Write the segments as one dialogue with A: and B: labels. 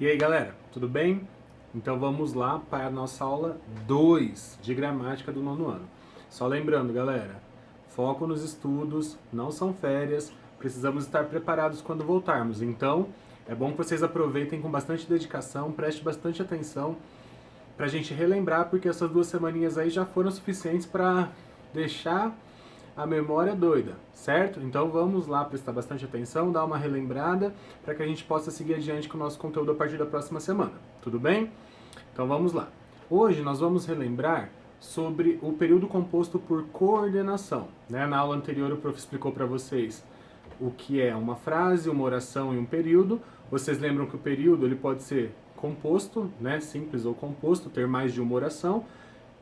A: E aí, galera, tudo bem? Então vamos lá para a nossa aula 2 de gramática do nono ano. Só lembrando, galera, foco nos estudos, não são férias, precisamos estar preparados quando voltarmos. Então, é bom que vocês aproveitem com bastante dedicação, preste bastante atenção para a gente relembrar, porque essas 2 semaninhas aí já foram suficientes para deixar a memória doida, certo? Então vamos lá prestar bastante atenção, dar uma relembrada para que a gente possa seguir adiante com o nosso conteúdo a partir da próxima semana, tudo bem? Então vamos lá. Hoje nós vamos relembrar sobre o período composto por coordenação. Na aula anterior o prof explicou para vocês o que é uma frase, uma oração e um período. Vocês lembram que o período ele pode ser composto, simples ou composto, ter mais de uma oração.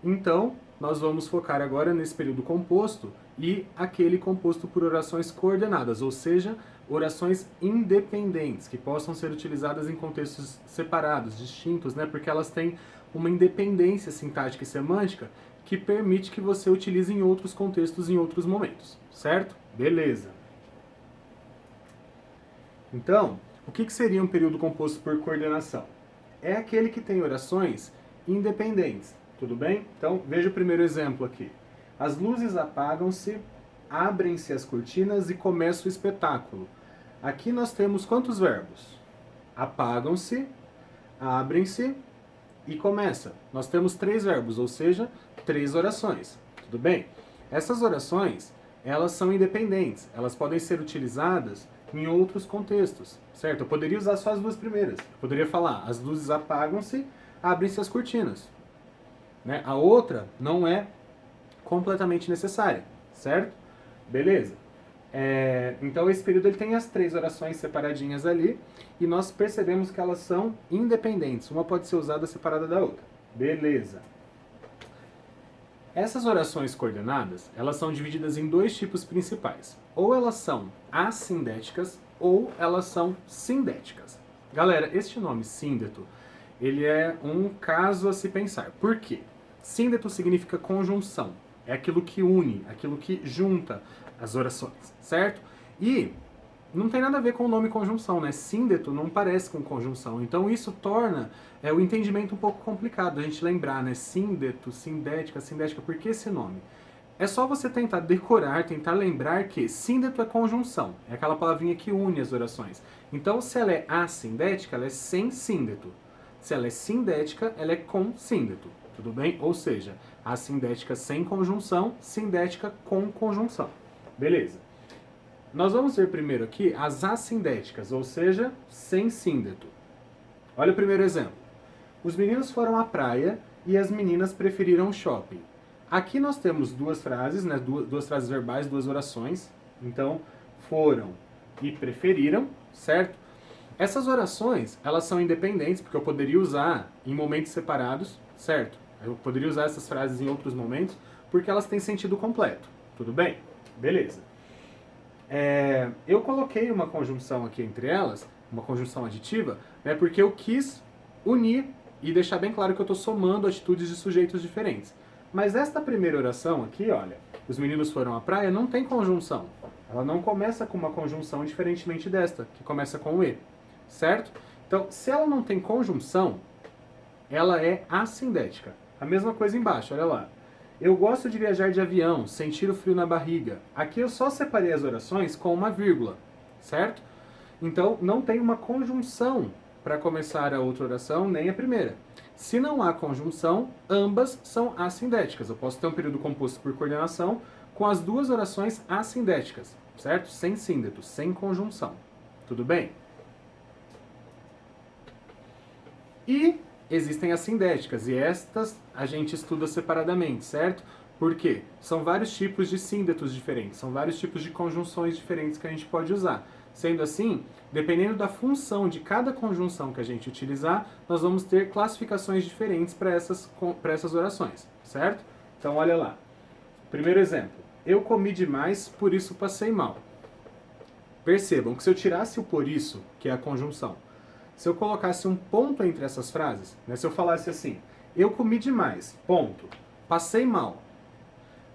A: Então, nós vamos focar agora nesse período composto e aquele composto por orações coordenadas, ou seja, orações independentes, que possam ser utilizadas em contextos separados, distintos, porque elas têm uma independência sintática e semântica que permite que você utilize em outros contextos, em outros momentos, certo? Beleza. Então, o que seria um período composto por coordenação? É aquele que tem orações independentes, tudo bem? Então, veja o primeiro exemplo aqui. As luzes apagam-se, abrem-se as cortinas e começa o espetáculo. Aqui nós temos quantos verbos? Apagam-se, abrem-se e começa. Nós temos 3 verbos, ou seja, 3 orações, tudo bem? Essas orações, elas são independentes, elas podem ser utilizadas em outros contextos, certo? Eu poderia usar só as 2 primeiras. Eu poderia falar, as luzes apagam-se, abrem-se as cortinas. A outra não é completamente necessária, certo? Beleza. Então esse período ele tem as 3 orações separadinhas ali e nós percebemos que elas são independentes. Uma pode ser usada separada da outra. Beleza. Essas orações coordenadas, elas são divididas em 2 tipos principais. Ou elas são assindéticas ou elas são sindéticas. Galera, este nome síndeto, ele é um caso a se pensar. Por quê? Síndeto significa conjunção. É aquilo que une, aquilo que junta as orações, certo? E não tem nada a ver com o nome conjunção, Síndeto não parece com conjunção. Então isso torna o entendimento um pouco complicado. A gente lembrar, Síndeto, sindética, sindética, por que esse nome? É só você tentar decorar, tentar lembrar que síndeto é conjunção. É aquela palavrinha que une as orações. Então se ela é assindética, ela é sem síndeto. Se ela é sindética, ela é com síndeto. Tudo bem? Ou seja, assindética sem conjunção, sindética com conjunção. Beleza. Nós vamos ver primeiro aqui as assindéticas, ou seja, sem síndeto. Olha o primeiro exemplo. Os meninos foram à praia e as meninas preferiram o shopping. Aqui nós temos 2 frases, duas frases verbais, 2 orações. Então, foram e preferiram, certo? Essas orações, elas são independentes, porque eu poderia usar em momentos separados, certo? Eu poderia usar essas frases em outros momentos, porque elas têm sentido completo. Tudo bem? Beleza. Eu coloquei uma conjunção aqui entre elas, uma conjunção aditiva, porque eu quis unir e deixar bem claro que eu estou somando atitudes de sujeitos diferentes. Mas esta primeira oração aqui, olha, os meninos foram à praia, não tem conjunção. Ela não começa com uma conjunção diferentemente desta, que começa com o E, certo? Então, se ela não tem conjunção, ela é assindética. A mesma coisa embaixo, olha lá. Eu gosto de viajar de avião, sentir o frio na barriga. Aqui eu só separei as orações com uma vírgula, certo? Então, não tem uma conjunção para começar a outra oração, nem a primeira. Se não há conjunção, ambas são assindéticas. Eu posso ter um período composto por coordenação com as 2 orações assindéticas, certo? Sem síndeto, sem conjunção. Tudo bem? E existem as sindéticas, e estas a gente estuda separadamente, certo? Por quê? São vários tipos de síndetos diferentes, são vários tipos de conjunções diferentes que a gente pode usar. Sendo assim, dependendo da função de cada conjunção que a gente utilizar, nós vamos ter classificações diferentes para essas orações, certo? Então olha lá. Primeiro exemplo. Eu comi demais, por isso passei mal. Percebam que se eu tirasse o por isso, que é a conjunção, se eu colocasse um ponto entre essas frases, se eu falasse assim, eu comi demais, ponto, passei mal.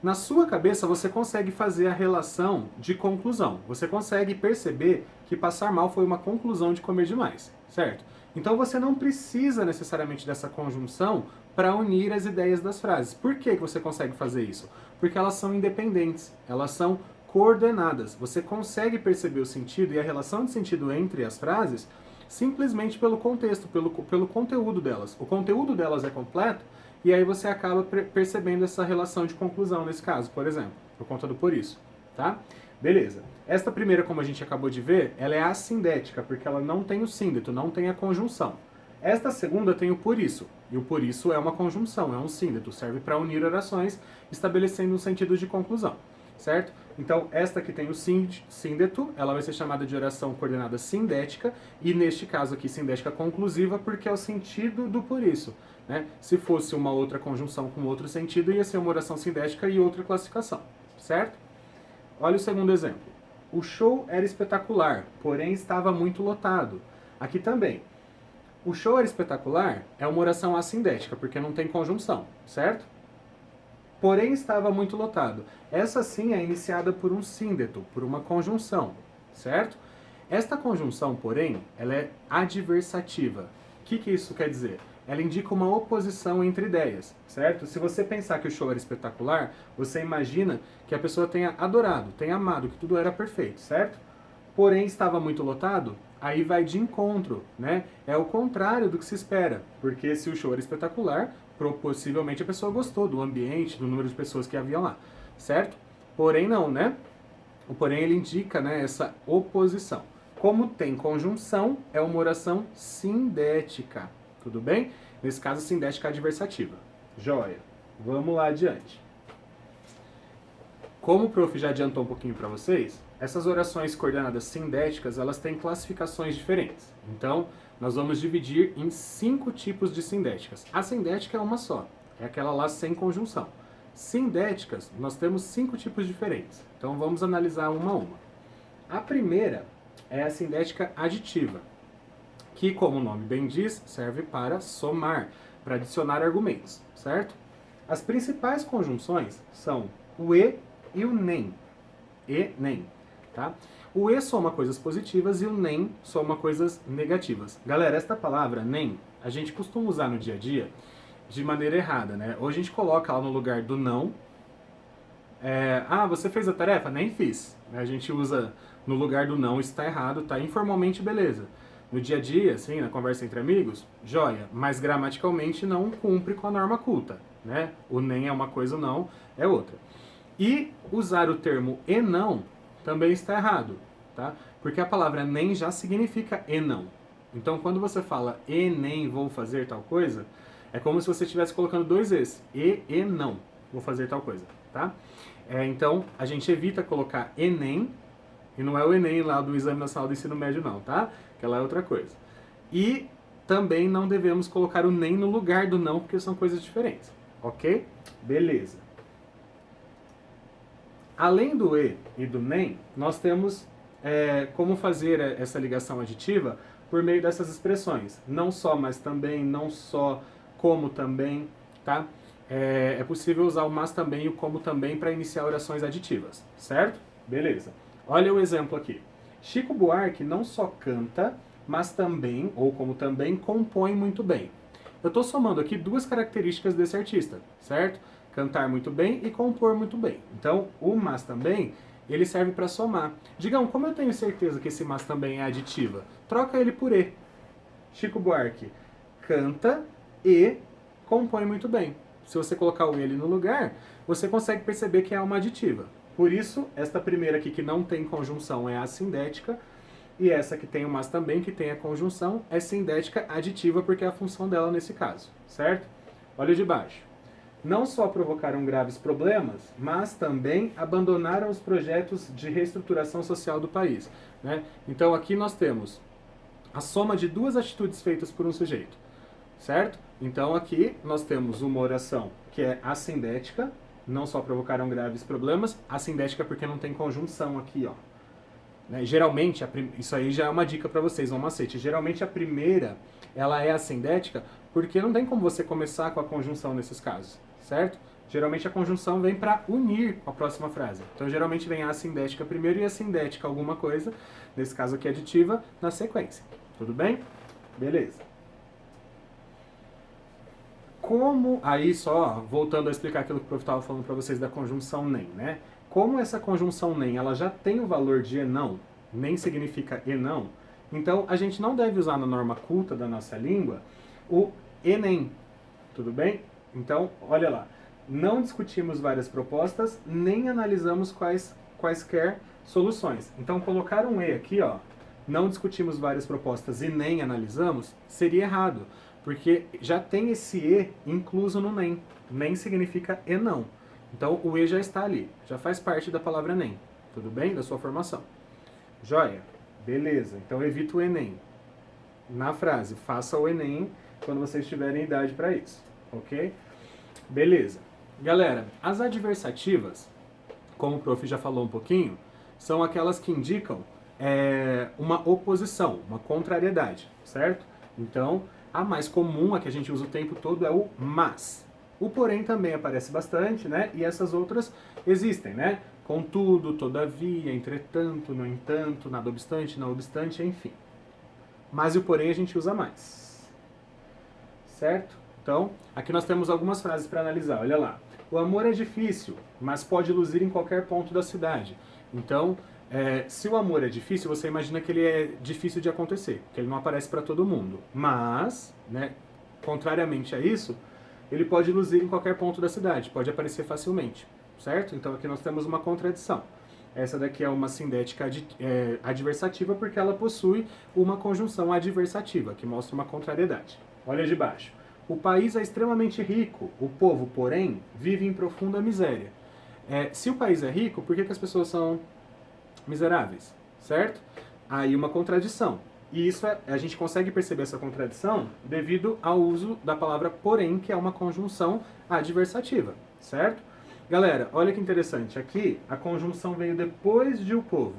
A: Na sua cabeça você consegue fazer a relação de conclusão. Você consegue perceber que passar mal foi uma conclusão de comer demais, certo? Então você não precisa necessariamente dessa conjunção para unir as ideias das frases. Por que que você consegue fazer isso? Porque elas são independentes, elas são coordenadas. Você consegue perceber o sentido e a relação de sentido entre as frases simplesmente pelo contexto, pelo conteúdo delas. O conteúdo delas é completo e aí você acaba percebendo essa relação de conclusão nesse caso, por exemplo, por conta do por isso, tá? Beleza. Esta primeira, como a gente acabou de ver, ela é assindética, porque ela não tem o síndeto, não tem a conjunção. Esta segunda tem o por isso, e o por isso é uma conjunção, é um síndeto, serve para unir orações, estabelecendo um sentido de conclusão, certo? Então, esta que tem o síndeto, ela vai ser chamada de oração coordenada sindética, e neste caso aqui, sindética conclusiva, porque é o sentido do por isso, né? Se fosse uma outra conjunção com outro sentido, ia ser uma oração sindética e outra classificação, certo? Olha o segundo exemplo. O show era espetacular, porém estava muito lotado. Aqui também. O show era espetacular é uma oração assindética, porque não tem conjunção, certo? Porém estava muito lotado. Essa sim é iniciada por um síndeto, por uma conjunção, certo? Esta conjunção, porém, ela é adversativa. O que isso quer dizer? Ela indica uma oposição entre ideias, certo? Se você pensar que o show era espetacular, você imagina que a pessoa tenha adorado, tenha amado, que tudo era perfeito, certo? Porém estava muito lotado, aí vai de encontro, né? É o contrário do que se espera, porque se o show era espetacular, possivelmente a pessoa gostou do ambiente, do número de pessoas que havia lá, certo? Porém não, né? O porém ele indica, né, essa oposição. Como tem conjunção, é uma oração sindética. Tudo bem? Nesse caso, sindética adversativa. Joia. Vamos lá adiante. Como o prof já adiantou um pouquinho para vocês, essas orações coordenadas sindéticas, elas têm classificações diferentes. Então, nós vamos dividir em 5 tipos de sindéticas. A sindética é uma só, é aquela lá sem conjunção. Sindéticas, nós temos 5 tipos diferentes. Então, vamos analisar uma a uma. A primeira é a sindética aditiva, que, como o nome bem diz, serve para somar, para adicionar argumentos, certo? As principais conjunções são o e o nem. E, nem, tá? O e soma coisas positivas e o nem soma coisas negativas. Galera, esta palavra, nem, a gente costuma usar no dia a dia de maneira errada, né? Ou a gente coloca ela no lugar do não. Você fez a tarefa? Nem fiz. A gente usa no lugar do não, isso está errado, tá? Informalmente, beleza. No dia a dia, assim, na conversa entre amigos, joia, mas gramaticalmente não cumpre com a norma culta, né? O nem é uma coisa, o não é outra. E usar o termo e não também está errado, tá? Porque a palavra nem já significa e não. Então, quando você fala e nem vou fazer tal coisa, é como se você estivesse colocando 2 es. E não vou fazer tal coisa, tá? Então, a gente evita colocar e nem, e não é o Enem lá do Exame Nacional do Ensino Médio não, tá? Aquela é outra coisa. E também não devemos colocar o nem no lugar do não, porque são coisas diferentes, ok? Beleza. Além do e do nem, nós temos como fazer essa ligação aditiva por meio dessas expressões. Não só, mas também, não só, como também, tá? É possível usar o mas também e o como também para iniciar orações aditivas, certo? Beleza. Olha o exemplo aqui. Chico Buarque não só canta, mas também, ou como também, compõe muito bem. Eu estou somando aqui 2 características desse artista, certo? Cantar muito bem e compor muito bem. Então, o mas também, ele serve para somar. Digam, como eu tenho certeza que esse mas também é aditiva? Troca ele por e. Chico Buarque canta e compõe muito bem. Se você colocar o ele no lugar, você consegue perceber que é uma aditiva. Por isso, esta primeira aqui que não tem conjunção é assindética, e essa que tem o mas também, que tem a conjunção, é sindética aditiva, porque é a função dela nesse caso, certo? Olha o de baixo. Não só provocaram graves problemas, mas também abandonaram os projetos de reestruturação social do país, né? Então aqui nós temos a soma de 2 atitudes feitas por um sujeito, certo? Então aqui nós temos uma oração que é assindética, não só provocaram graves problemas, assindética porque não tem conjunção aqui, ó. Né? Geralmente, isso aí já é uma dica para vocês, um macete. Geralmente a primeira, ela é assindética porque não tem como você começar com a conjunção nesses casos, certo? Geralmente a conjunção vem para unir com a próxima frase. Então geralmente vem a assindética primeiro e a sindética alguma coisa, nesse caso aqui aditiva, na sequência. Tudo bem? Beleza. Como, aí só voltando a explicar aquilo que o prof estava falando para vocês da conjunção nem, né? Como essa conjunção nem, ela já tem o valor de e não, nem significa e não, então a gente não deve usar na norma culta da nossa língua o e nem, tudo bem? Então, olha lá, não discutimos várias propostas, nem analisamos quaisquer soluções. Então, colocar um e aqui, ó, não discutimos várias propostas e nem analisamos, seria errado, porque já tem esse e incluso no nem. Nem significa e não. Então, o e já está ali, já faz parte da palavra nem. Tudo bem? Da sua formação. Joia? Beleza. Então, evita o Enem. Na frase, faça o Enem quando vocês tiverem idade para isso. Ok? Beleza. Galera, as adversativas, como o prof já falou um pouquinho, são aquelas que indicam uma oposição, uma contrariedade, certo? Então, a mais comum, a que a gente usa o tempo todo, é o mas. O porém também aparece bastante, né? E essas outras existem, né? Contudo, todavia, entretanto, no entanto, nada obstante, não obstante, enfim. Mas e o porém a gente usa mais. Certo? Então, aqui nós temos algumas frases para analisar. Olha lá. O amor é difícil, mas pode luzir em qualquer ponto da cidade. Então, se o amor é difícil, você imagina que ele é difícil de acontecer, que ele não aparece para todo mundo. Mas, né, contrariamente a isso, ele pode luzir em qualquer ponto da cidade, pode aparecer facilmente, certo? Então aqui nós temos uma contradição. Essa daqui é uma sindética adversativa porque ela possui uma conjunção adversativa, que mostra uma contrariedade. Olha de baixo. O país é extremamente rico, o povo, porém, vive em profunda miséria. Se o país é rico, por que as pessoas são miseráveis? Certo? Aí uma contradição. E isso a gente consegue perceber essa contradição devido ao uso da palavra porém, que é uma conjunção adversativa, certo? Galera, olha que interessante, aqui a conjunção veio depois de o povo,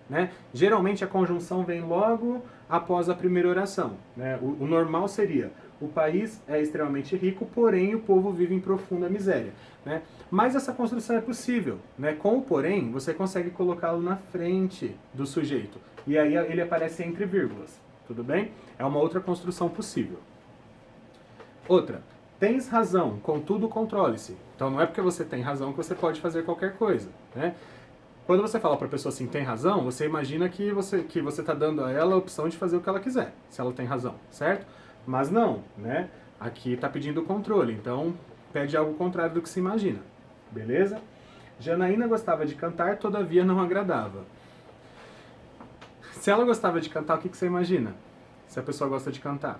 A: né? Geralmente a conjunção vem logo após a primeira oração, né? O normal seria, o país é extremamente rico, porém o povo vive em profunda miséria, né? Mas essa construção é possível, né? Com o porém, você consegue colocá-lo na frente do sujeito. E aí ele aparece entre vírgulas, tudo bem? É uma outra construção possível. Outra, tens razão, contudo controle-se. Então não é porque você tem razão que você pode fazer qualquer coisa, né? Quando você fala para a pessoa assim, tem razão, você imagina que você está dando a ela a opção de fazer o que ela quiser, se ela tem razão, certo? Mas não, né? Aqui está pedindo controle, então pede algo contrário do que se imagina, beleza? Janaína gostava de cantar, todavia não agradava. Se ela gostava de cantar, o que você imagina? Se a pessoa gosta de cantar.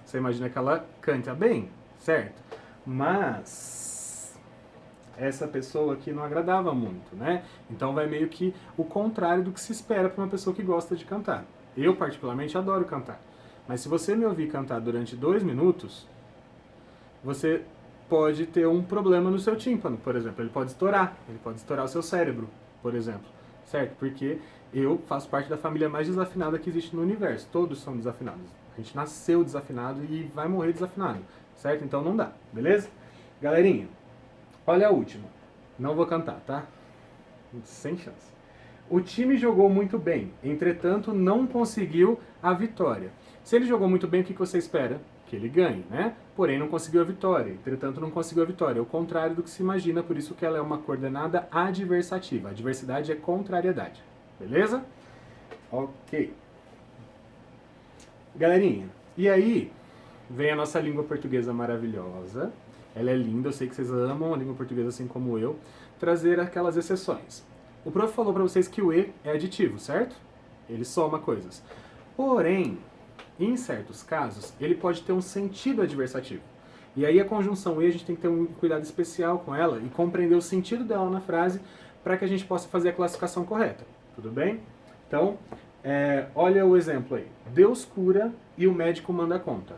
A: Você imagina que ela canta bem, certo? Mas essa pessoa aqui não agradava muito, né? Então vai meio que o contrário do que se espera para uma pessoa que gosta de cantar. Eu, particularmente, adoro cantar. Mas se você me ouvir cantar durante 2 minutos, você pode ter um problema no seu tímpano, por exemplo. Ele pode estourar o seu cérebro, por exemplo. Certo? Porque eu faço parte da família mais desafinada que existe no universo. Todos são desafinados. A gente nasceu desafinado e vai morrer desafinado. Certo? Então não dá. Beleza? Galerinha, olha a última. Não vou cantar, tá? Sem chance. O time jogou muito bem, entretanto não conseguiu a vitória. Se ele jogou muito bem, o que você espera? Que ele ganhe, né? Porém não conseguiu a vitória, entretanto não conseguiu a vitória. É o contrário do que se imagina, por isso que ela é uma coordenada adversativa. Adversidade é contrariedade, beleza? Ok. Galerinha, e aí vem a nossa língua portuguesa maravilhosa. Ela é linda, eu sei que vocês amam a língua portuguesa assim como eu. Trazer aquelas exceções. O prof falou para vocês que o e é aditivo, certo? Ele soma coisas. Porém, em certos casos, ele pode ter um sentido adversativo. E aí a conjunção e a gente tem que ter um cuidado especial com ela e compreender o sentido dela na frase para que a gente possa fazer a classificação correta. Tudo bem? Então, olha o exemplo aí. Deus cura e o médico manda conta.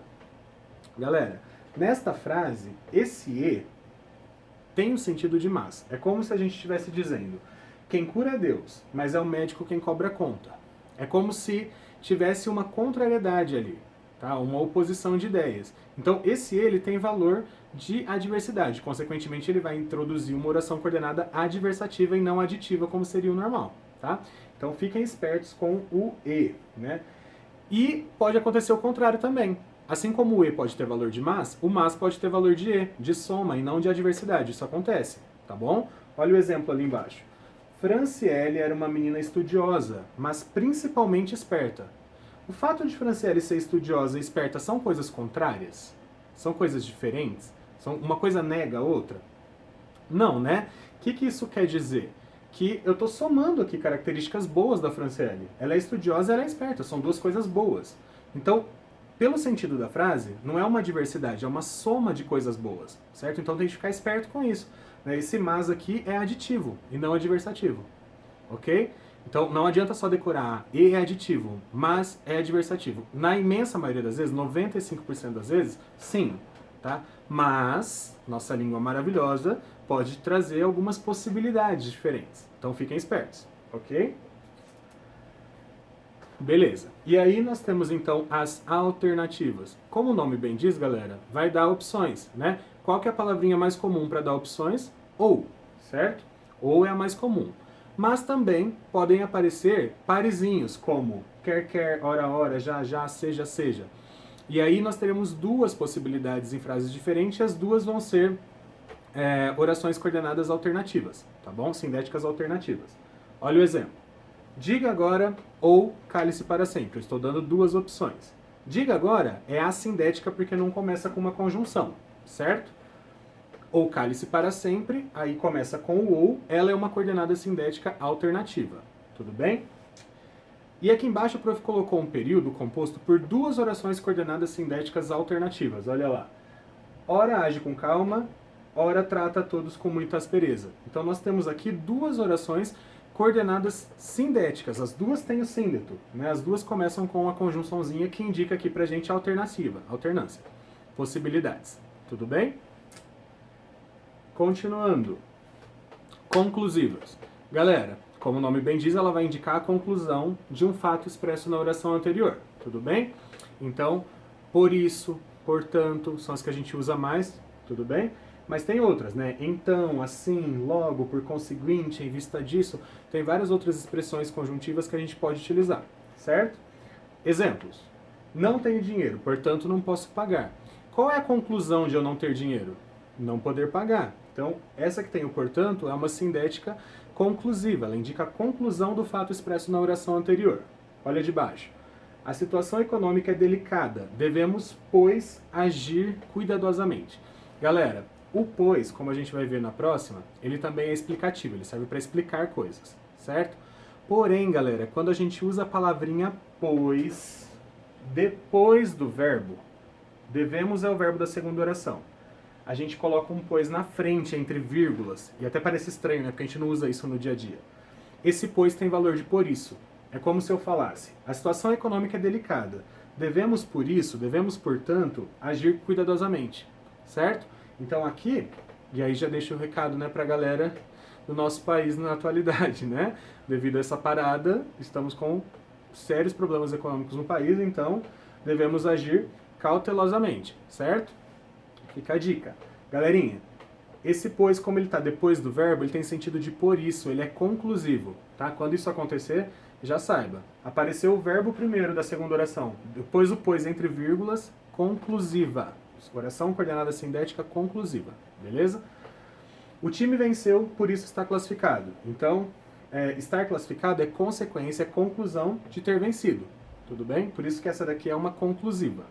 A: Galera, nesta frase, esse e tem o sentido de mas. É como se a gente estivesse dizendo, quem cura é Deus, mas é o médico quem cobra a conta. É como se tivesse uma contrariedade ali, tá? Uma oposição de ideias. Então, esse ele tem valor de adversidade. Consequentemente, ele vai introduzir uma oração coordenada adversativa e não aditiva, como seria o normal, tá? Então, fiquem espertos com o e, né? E pode acontecer o contrário também. Assim como o e pode ter valor de mas, o mas pode ter valor de e, de soma e não de adversidade. Isso acontece, tá bom? Olha o exemplo ali embaixo. Franciele era uma menina estudiosa, mas principalmente esperta. O fato de Franciele ser estudiosa e esperta são coisas contrárias? São coisas diferentes? Uma coisa nega a outra? Não, né? O que isso quer dizer? Que eu estou somando aqui características boas da Franciele. Ela é estudiosa e ela é esperta, são duas coisas boas. Então, pelo sentido da frase, não é uma diversidade, é uma soma de coisas boas, certo? Então tem que ficar esperto com isso. Esse mas aqui é aditivo e não adversativo, ok? Então não adianta só decorar e é aditivo, mas é adversativo. Na imensa maioria das vezes, 95% das vezes, sim, tá? Mas nossa língua maravilhosa pode trazer algumas possibilidades diferentes. Então fiquem espertos, ok? Beleza. E aí nós temos então as alternativas. Como o nome bem diz, galera, vai dar opções, né? Qual que é a palavrinha mais comum para dar opções? Ou, certo? Ou é a mais comum. Mas também podem aparecer parezinhos, como quer, ora, já, seja. E aí nós teremos duas possibilidades em frases diferentes, e as duas vão ser orações coordenadas alternativas, tá bom? Sindéticas alternativas. Olha o exemplo. Diga agora ou cale-se para sempre. Eu estou dando duas opções. Diga agora é assindética porque não começa com uma conjunção, certo? Ou cale-se para sempre, aí começa com o ou, ela é uma coordenada sindética alternativa. Tudo bem? E aqui embaixo o prof colocou um período composto por duas orações coordenadas sindéticas alternativas. Olha lá. Ora age com calma, ora trata todos com muita aspereza. Então nós temos aqui duas orações coordenadas sindéticas. As duas têm o síndeto, né? As duas começam com uma conjunçãozinha que indica aqui pra gente a alternância. Possibilidades. Tudo bem? Continuando. Conclusivas. Galera, como o nome bem diz, ela vai indicar a conclusão de um fato expresso na oração anterior. Tudo bem? Então, por isso, portanto, são as que a gente usa mais. Tudo bem? Mas tem outras, né? Então, assim, logo, por conseguinte, em vista disso, tem várias outras expressões conjuntivas que a gente pode utilizar, certo? Exemplos. Não tenho dinheiro, portanto não posso pagar. Qual é a conclusão de eu não ter dinheiro? Não poder pagar. Então, essa que tem o portanto é uma sindética conclusiva. Ela indica a conclusão do fato expresso na oração anterior. Olha de baixo. A situação econômica é delicada. Devemos, pois, agir cuidadosamente. Galera, o pois, como a gente vai ver na próxima, ele também é explicativo, ele serve para explicar coisas, certo? Porém, galera, quando a gente usa a palavrinha pois, depois do verbo, devemos é o verbo da segunda oração. A gente coloca um pois na frente, entre vírgulas, e até parece estranho, né? Porque a gente não usa isso no dia a dia. Esse pois tem valor de por isso. É como se eu falasse, a situação econômica é delicada. Devemos, por isso, portanto, agir cuidadosamente, certo? Então aqui, e aí já deixo o recado, né, pra galera do nosso país na atualidade, né? Devido a essa parada, estamos com sérios problemas econômicos no país, então devemos agir cautelosamente, certo? Fica a dica. Galerinha, esse pois, como ele está depois do verbo, ele tem sentido de por isso, ele é conclusivo, tá? Quando isso acontecer, já saiba. Apareceu o verbo primeiro da segunda oração, depois o pois entre vírgulas, conclusiva. Oração coordenada sindética conclusiva, beleza? O time venceu, por isso está classificado. Então, estar classificado é consequência, é conclusão de ter vencido, tudo bem? Por isso que essa daqui é uma conclusiva.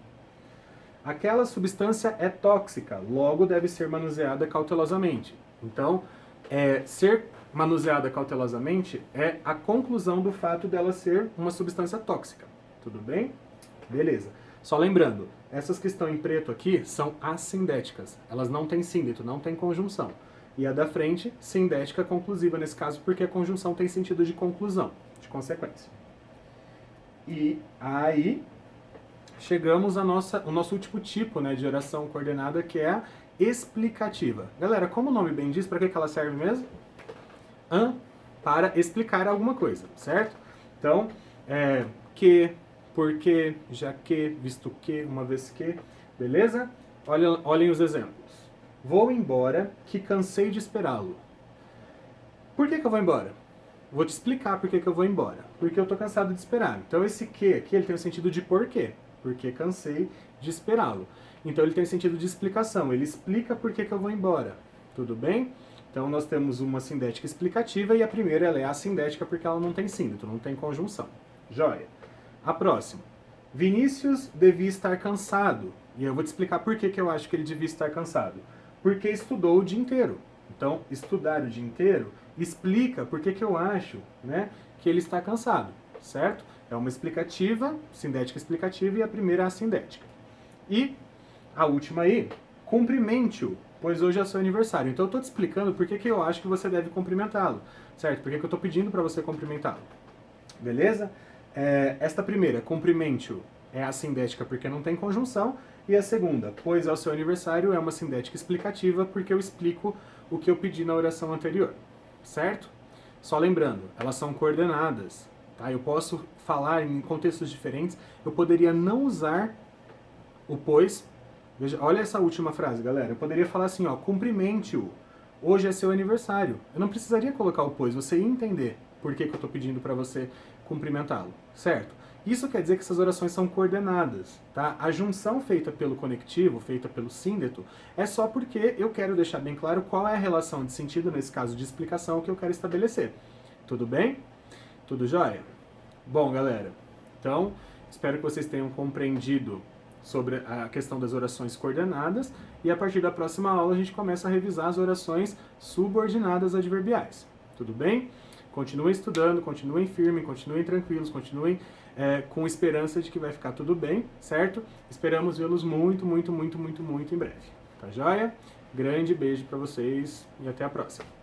A: Aquela substância é tóxica, logo deve ser manuseada cautelosamente. Então, ser manuseada cautelosamente é a conclusão do fato dela ser uma substância tóxica. Tudo bem? Beleza. Só lembrando, essas que estão em preto aqui são assindéticas. Elas não têm síndeto, não têm conjunção. E a da frente, sindética conclusiva nesse caso, porque a conjunção tem sentido de conclusão, de consequência. E aí chegamos ao nosso último tipo, né, de oração coordenada, que é a explicativa. Galera, como o nome bem diz, para que ela serve mesmo? Para explicar alguma coisa, certo? Então, que, porque, já que, visto que, uma vez que, beleza? Olhem os exemplos. Vou embora, que cansei de esperá-lo. Por que eu vou embora? Vou te explicar por que eu vou embora. Porque eu tô cansado de esperar. Então esse que aqui, ele tem o sentido de porquê. porque cansei de esperá-lo. Então ele tem sentido de explicação, ele explica por que eu vou embora, tudo bem? Então nós temos uma sindética explicativa e a primeira ela é assindética porque ela não tem síndeto, não tem conjunção. Joia. A próxima. Vinícius devia estar cansado. E eu vou te explicar por que eu acho que ele devia estar cansado. Porque estudou o dia inteiro. Então, estudar o dia inteiro explica por que eu acho, né, que ele está cansado, certo? É uma explicativa, sindética explicativa, e a primeira é a sindética. E a última aí, cumprimente-o, pois hoje é seu aniversário. Então eu estou te explicando por que eu acho que você deve cumprimentá-lo, certo? Por que eu estou pedindo para você cumprimentá-lo. Beleza? Esta primeira, cumprimente-o, é a sindética porque não tem conjunção, e a segunda, pois é o seu aniversário, é uma sindética explicativa porque eu explico o que eu pedi na oração anterior, certo? Só lembrando, elas são coordenadas, tá? Eu posso falar em contextos diferentes, eu poderia não usar o pois. Veja, olha essa última frase, galera. Eu poderia falar assim, ó, cumprimente-o, hoje é seu aniversário. Eu não precisaria colocar o pois, você ia entender por que eu estou pedindo para você cumprimentá-lo, certo? Isso quer dizer que essas orações são coordenadas, tá? A junção feita pelo conectivo, feita pelo síndeto, é só porque eu quero deixar bem claro qual é a relação de sentido, nesse caso de explicação, que eu quero estabelecer. Tudo bem? Tudo jóia? Bom, galera, então, espero que vocês tenham compreendido sobre a questão das orações coordenadas, e a partir da próxima aula a gente começa a revisar as orações subordinadas adverbiais. Tudo bem? Continuem estudando, continuem firmes, continuem tranquilos, continuem com esperança de que vai ficar tudo bem, certo? Esperamos vê-los muito, muito, muito, muito, muito em breve. Tá joia? Grande beijo para vocês e até a próxima.